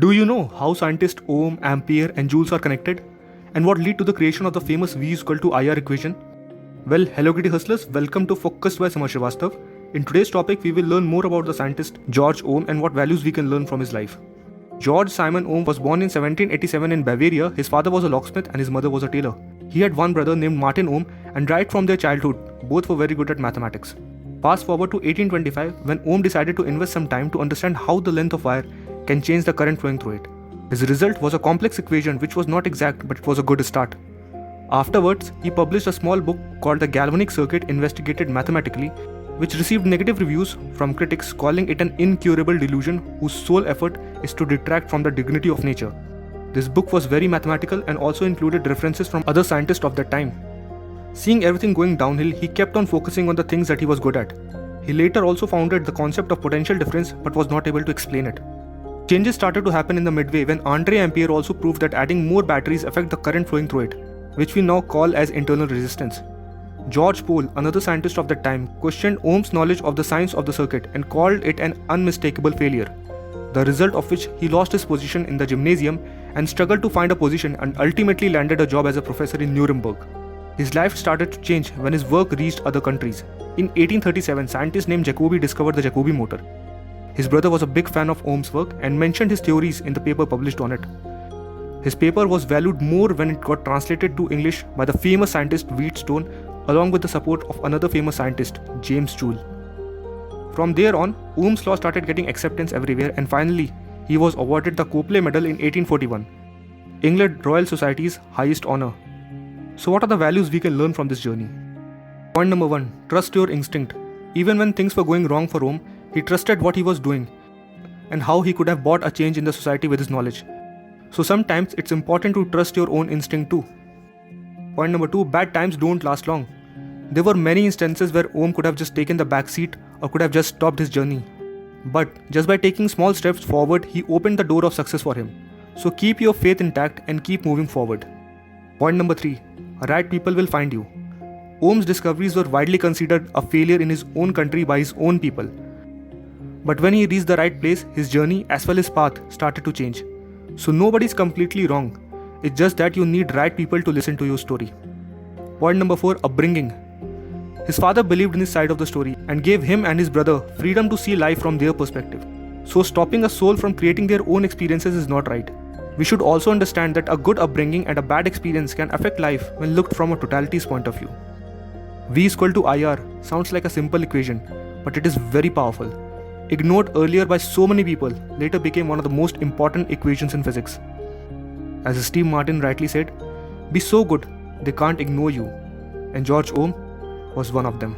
Do you know how scientists Ohm, Ampere, and Joules are connected? And what led to the creation of the famous V is equal to IR equation? Well, hello Giddy Hustlers, welcome to Focused by Samarth Srivastava. In today's topic, we will learn more about the scientist George Ohm and what values we can learn from his life. George Simon Ohm was born in 1787 in Bavaria. His father was a locksmith and his mother was a tailor. He had one brother named Martin Ohm, and right from their childhood, both were very good at mathematics. Fast forward to 1825, when Ohm decided to invest some time to understand how the length of wire can change the current flowing through it. His result was a complex equation which was not exact, but it was a good start. Afterwards, he published a small book called The Galvanic Circuit Investigated Mathematically, which received negative reviews from critics, calling it an incurable delusion whose sole effort is to detract from the dignity of nature. This book was very mathematical and also included references from other scientists of that time. Seeing everything going downhill, he kept on focusing on the things that he was good at. He later also founded the concept of potential difference but was not able to explain it. Changes started to happen in the midway when Andre Ampere also proved that adding more batteries affect the current flowing through it, which we now call as internal resistance. George Pole, another scientist of that time, questioned Ohm's knowledge of the science of the circuit and called it an unmistakable failure, the result of which he lost his position in the gymnasium and struggled to find a position and ultimately landed a job as a professor in Nuremberg. His life started to change when his work reached other countries. In 1837, scientists named Jacobi discovered the Jacobi motor. His brother was a big fan of Ohm's work and mentioned his theories in the paper published on it. His paper was valued more when it got translated to English by the famous scientist Wheatstone, along with the support of another famous scientist, James Joule. From there on, Ohm's law started getting acceptance everywhere, and finally, he was awarded the Copley Medal in 1841, England Royal Society's highest honor. So what are the values we can learn from this journey? Point number 1. Trust your instinct. Even when things were going wrong for Ohm, he trusted what he was doing and how he could have brought a change in the society with his knowledge. So sometimes it's important to trust your own instinct too. Point number 2. Bad times don't last long. There were many instances where Ohm could have just taken the back seat or could have just stopped his journey. But just by taking small steps forward, he opened the door of success for him. So keep your faith intact and keep moving forward. Point number 3. Right people will find you. Ohm's discoveries were widely considered a failure in his own country by his own people. But when he reached the right place, his journey as well as path started to change. So nobody's completely wrong. It's just that you need right people to listen to your story. Point number 4. Upbringing. His father believed in his side of the story and gave him and his brother freedom to see life from their perspective. So stopping a soul from creating their own experiences is not right. We should also understand that a good upbringing and a bad experience can affect life when looked from a totality's point of view. V is equal to IR sounds like a simple equation, but it is very powerful. Ignored earlier by so many people, later became one of the most important equations in physics. As Steve Martin rightly said, be so good they can't ignore you, and George Ohm was one of them.